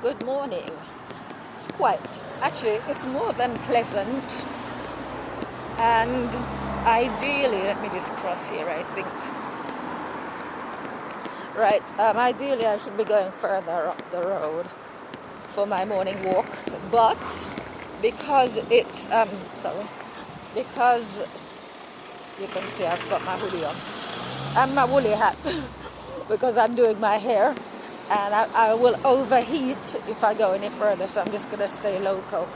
Good morning. It's more than pleasant. And ideally, let me just cross here, I think. Right, ideally I should be going further up the road for my morning walk. But because because you can see I've got my hoodie on and my woolly hat because I'm doing my hair. And I will overheat if I go any further, so I'm just going to stay local.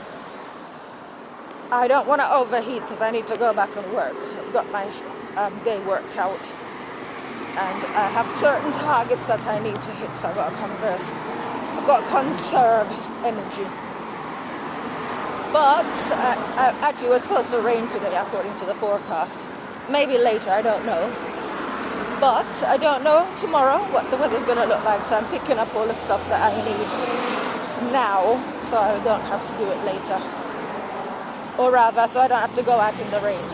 I don't want to overheat because I need to go back and work. I've got my day worked out. And I have certain targets that I need to hit, so I've got to conserve energy. But actually, it was supposed to rain today, according to the forecast. Maybe later, I don't know. But I don't know tomorrow what the weather's going to look like, so I'm picking up all the stuff that I need now, so I don't have to do it later. Or rather, so I don't have to go out in the rain.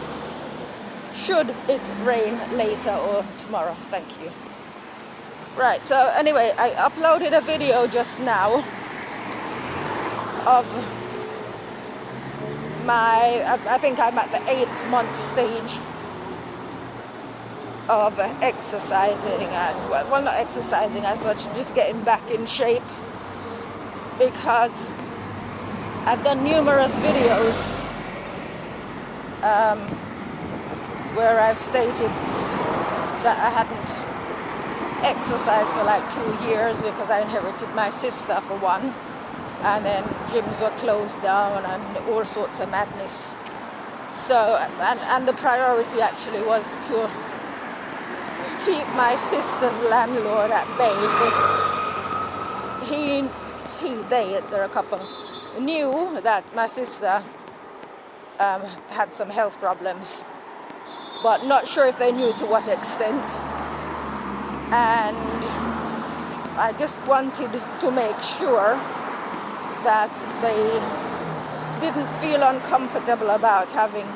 Should it rain later or tomorrow? Thank you. Right, so anyway, I uploaded a video just now of I think I'm at the 8th month stage of exercising, and well, not exercising as such, just getting back in shape, because I've done numerous videos where I've stated that I hadn't exercised for like 2 years because I inherited my sister for one, and then gyms were closed down and all sorts of madness. So and the priority actually was to keep my sister's landlord at bay, because they're a couple, knew that my sister had some health problems, but not sure if they knew to what extent. And I just wanted to make sure that they didn't feel uncomfortable about having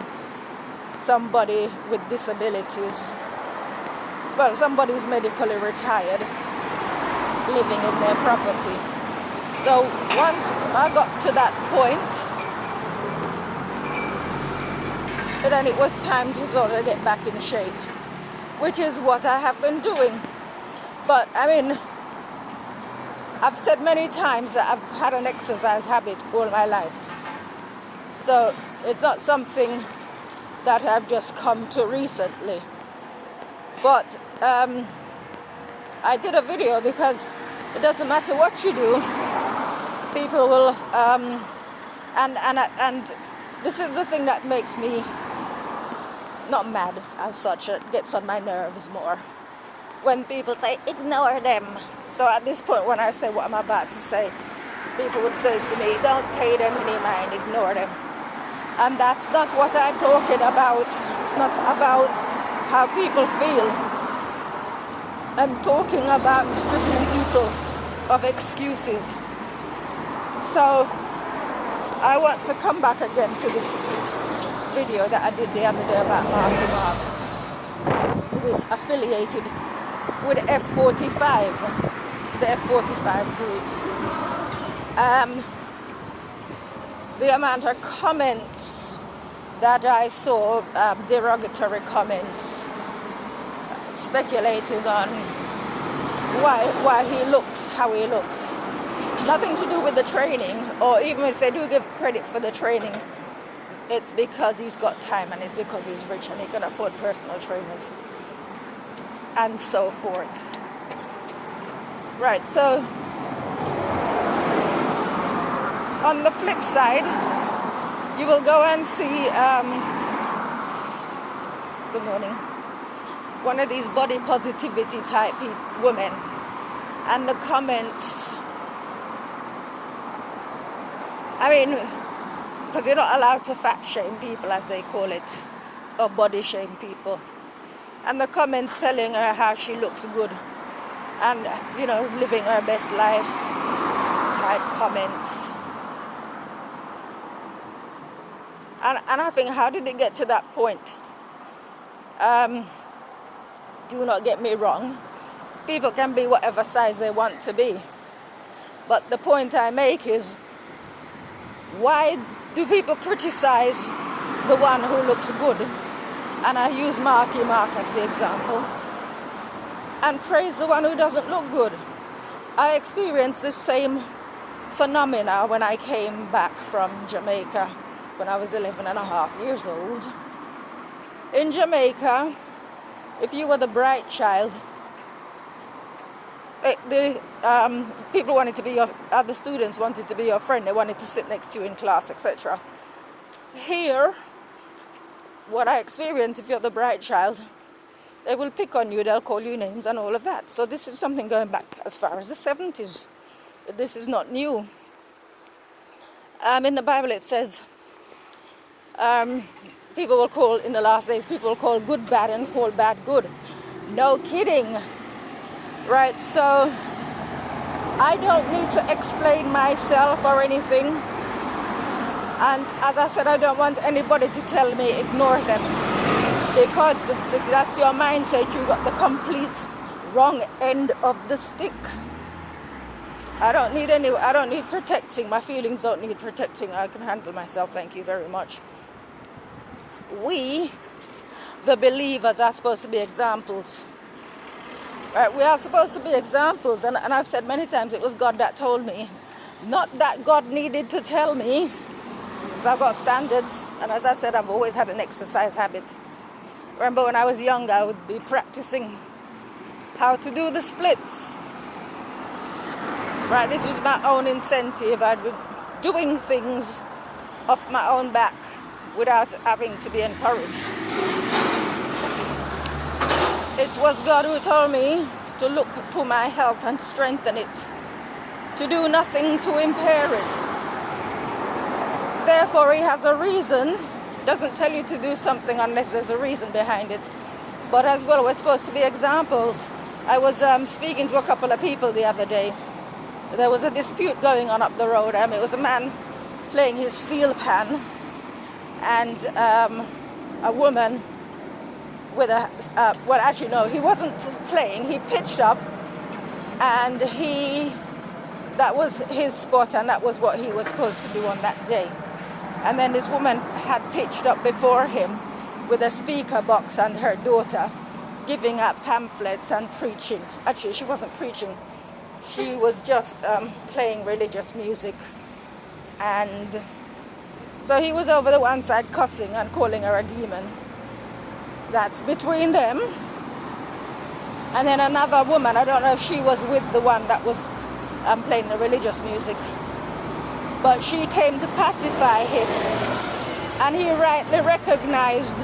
somebody with disabilities, well, somebody who's medically retired, living in their property. So once I got to that point, then it was time to sort of get back in shape, which is what I have been doing. But I mean, I've said many times that I've had an exercise habit all my life. So it's not something that I've just come to recently. But I did a video because it doesn't matter what you do, people will, and this is the thing that makes me not mad as such, it gets on my nerves more. When people say, ignore them. So at this point, when I say what I'm about to say, people would say to me, don't pay them any mind, ignore them. And that's not what I'm talking about. It's not about how people feel. I'm talking about stripping people of excuses. So I want to come back again to this video that I did the other day about Marky Mark, which affiliated with F45, the F45 group. The amount of comments that I saw, derogatory comments, speculating on why he looks how he looks. Nothing to do with the training, or even if they do give credit for the training, it's because he's got time and it's because he's rich and he can afford personal trainers and so forth. Right, so on the flip side, you will go and see good morning, one of these body positivity type women, and the comments, I mean, because you're not allowed to fat shame people, as they call it, or body shame people. And the comments telling her how she looks good and, you know, living her best life type comments. And I think, how did it get to that point? Do not get me wrong. People can be whatever size they want to be. But the point I make is, why do people criticize the one who looks good? And I use Marky Mark as the example. And praise the one who doesn't look good. I experienced this same phenomena when I came back from Jamaica when I was 11 and a half years old. In Jamaica, if you were the bright child, the people wanted to be other students wanted to be your friend. They wanted to sit next to you in class, etc. Here, what I experienced, if you're the bright child, they will pick on you, they'll call you names and all of that. So this is something going back as far as the 70s. This is not new. In the Bible it says, people will call, in the last days, people will call good bad and call bad good. No kidding. Right, so I don't need to explain myself or anything. And as I said, I don't want anybody to tell me ignore them. Because if that's your mindset, you got the complete wrong end of the stick. I don't need protecting. My feelings don't need protecting. I can handle myself, thank you very much. We, the believers, are supposed to be examples. Right? We are supposed to be examples, and I've said many times it was God that told me. Not that God needed to tell me, because I've got standards, and as I said, I've always had an exercise habit. Remember when I was young, I would be practicing how to do the splits. Right, this was my own incentive. I'd be doing things off my own back without having to be encouraged. It was God who told me to look to my health and strengthen it, to do nothing to impair it. Therefore, He has a reason. Doesn't tell you to do something unless there's a reason behind it. But as well, we're supposed to be examples. I was speaking to a couple of people the other day. There was a dispute going on up the road. It was a man playing his steel pan, and a woman with a, well, actually no, he wasn't playing, he pitched up, and that was his spot, and that was what he was supposed to do on that day. And then this woman had pitched up before him with a speaker box and her daughter, giving out pamphlets and preaching. Actually, she wasn't preaching. She was just playing religious music. And so he was over the one side cussing and calling her a demon. That's between them. And then another woman, I don't know if she was with the one that was playing the religious music, but she came to pacify him. And he rightly recognized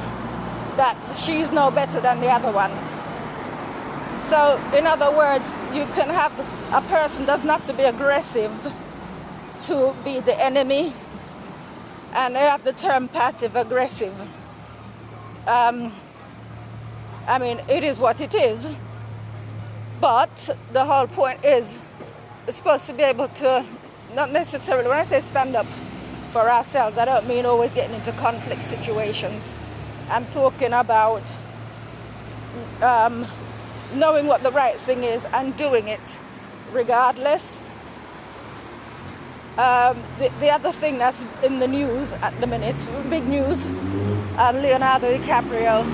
that she's no better than the other one. So, in other words, you can have a person doesn't have to be aggressive to be the enemy. And I have the term passive-aggressive. I mean, it is what it is. But the whole point is, it's supposed to be able to, not necessarily, when I say stand up for ourselves, I don't mean always getting into conflict situations. I'm talking about knowing what the right thing is and doing it regardless. The other thing that's in the news at the minute, big news, Leonardo DiCaprio,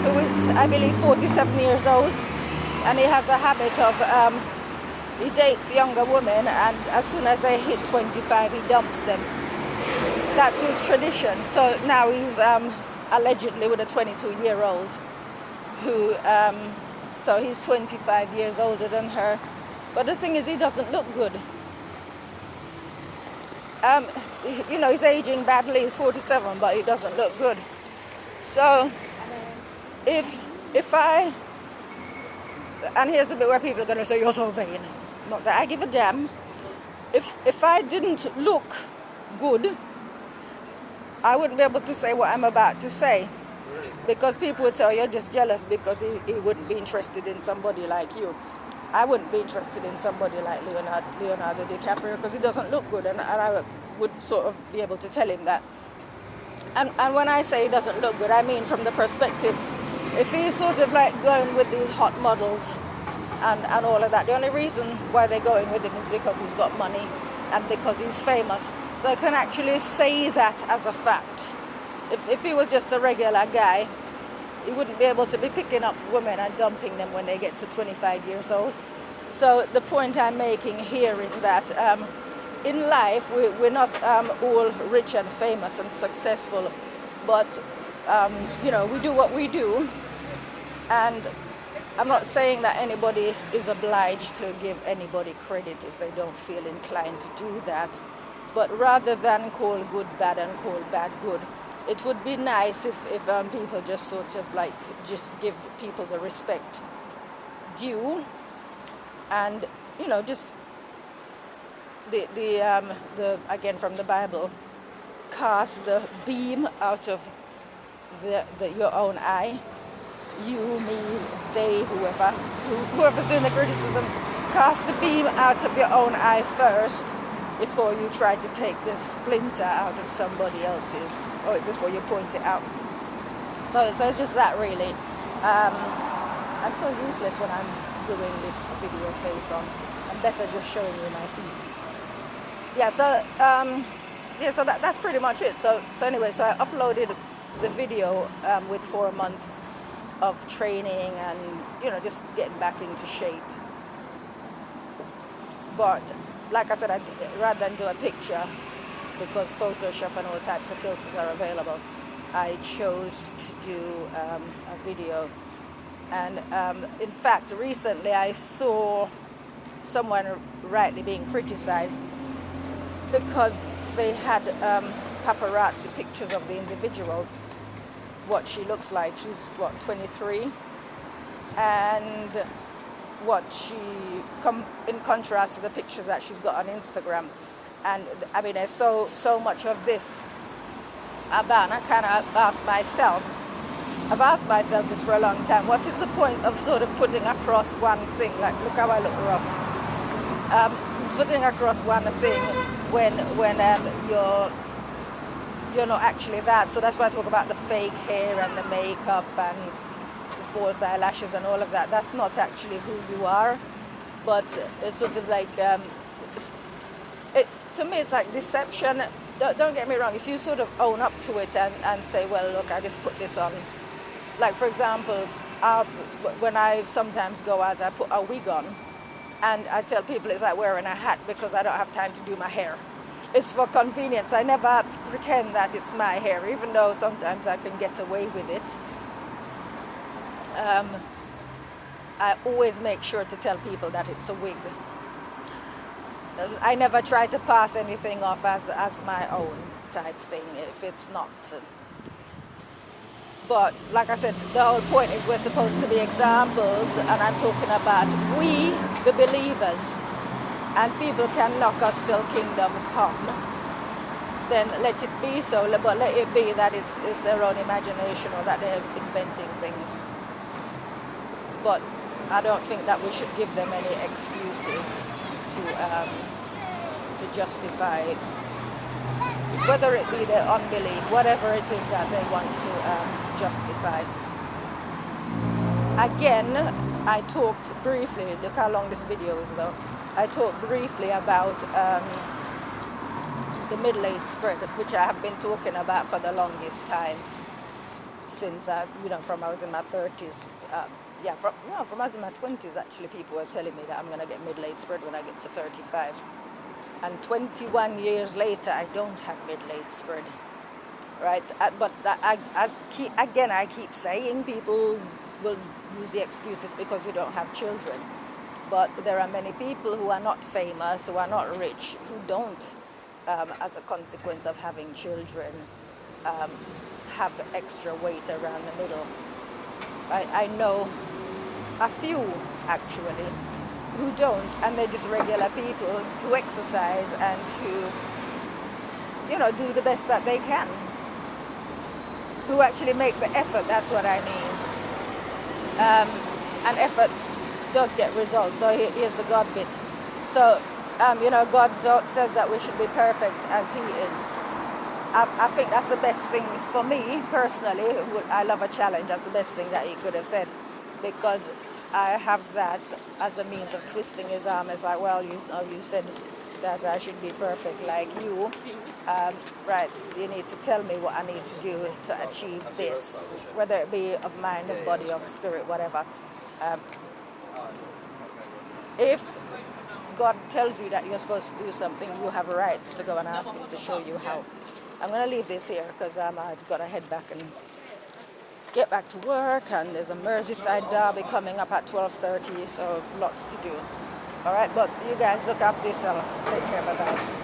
who is, I believe, 47 years old, and he has a habit of, he dates younger women, and as soon as they hit 25, he dumps them. That's his tradition. So now he's allegedly with a 22-year-old who, so he's 25 years older than her. But the thing is, he doesn't look good. You know, he's aging badly, he's 47, but he doesn't look good. So, if I, and here's the bit where people are going to say, you're so vain. Not that I give a damn. If I didn't look good, I wouldn't be able to say what I'm about to say. Because people would say, oh, you're just jealous because he wouldn't be interested in somebody like you. I wouldn't be interested in somebody like Leonardo DiCaprio because he doesn't look good, and I would sort of be able to tell him that. And when I say he doesn't look good, I mean from the perspective, if he's sort of like going with these hot models and all of that. The only reason why they're going with him is because he's got money and because he's famous. So I can actually say that as a fact. If he was just a regular guy, he wouldn't be able to be picking up women and dumping them when they get to 25 years old. So the point I'm making here is that in life we're not all rich and famous and successful, but we do what we do, and I'm not saying that anybody is obliged to give anybody credit if they don't feel inclined to do that. But rather than call good bad and call bad good, it would be nice if people just sort of like just give people the respect due, and just the again from the Bible, cast the beam out of your own eye. You, me, they, whoever's doing the criticism, cast the beam out of your own eye first before you try to take the splinter out of somebody else's, or before you point it out. So it's just that really. I'm so useless when I'm doing this video face on. I'm better just showing you my feet. Yeah, so that's pretty much it. So anyway, so I uploaded the video with 4 months of training and just getting back into shape. But like I said, rather than do a picture, because Photoshop and all types of filters are available, I chose to do a video. And in fact, recently I saw someone rightly being criticized because they had paparazzi pictures of the individual, what she looks like. She's 23, and what she in contrast to the pictures that she's got on Instagram. And I mean, there's so much of this about, and I kind of I've asked myself this for a long time. What is the point of sort of putting across one thing? Like, look how I look rough. Putting across one thing when you're not actually that. So that's why I talk about the fake hair and the makeup and the false eyelashes and all of that. That's not actually who you are. But it's sort of like, to me it's like deception. Don't get me wrong, if you sort of own up to it and say, well, look, I just put this on. Like, for example, when I sometimes go out, I put a wig on, and I tell people it's like wearing a hat because I don't have time to do my hair. It's for convenience. I never pretend that it's my hair, even though sometimes I can get away with it. I always make sure to tell people that it's a wig. I never try to pass anything off as my own type thing if it's not. But like I said, the whole point is we're supposed to be examples, and I'm talking about we, the believers, and people can knock us till kingdom come. Then let it be so, but let it be that it's their own imagination or that they're inventing things. But I don't think that we should give them any excuses to justify, whether it be their unbelief, whatever it is that they want to justify. Again, I talked briefly, look how long this video is though, I talked briefly about the middle age spread, which I have been talking about for the longest time, since from I was in my 30s. From I was in my 20s, actually, people were telling me that I'm going to get middle age spread when I get to 35. And 21 years later, I don't have middle age spread, right? But I keep saying people will use the excuses because you don't have children. But there are many people who are not famous, who are not rich, who don't, as a consequence of having children, have extra weight around the middle. I know a few, actually, who don't, and they're just regular people who exercise and who, do the best that they can, who actually make the effort. That's what I mean. And effort does get results. So here's the God bit. So, God says that we should be perfect as He is. I think that's the best thing for me personally. I love a challenge. That's the best thing that He could have said, because I have that as a means of twisting his arm. It's like, well, you know, you said that I should be perfect like you. Right, you need to tell me what I need to do to achieve this, whether it be of mind, of body, of spirit, whatever. Um, if God tells you that you're supposed to do something, you have rights to go and ask Him to show you how. I'm going to leave this here because I've got to head back and get back to work, and there's a Merseyside derby coming up at 12:30, so lots to do. All right, but you guys look after yourself. Take care. Bye-bye.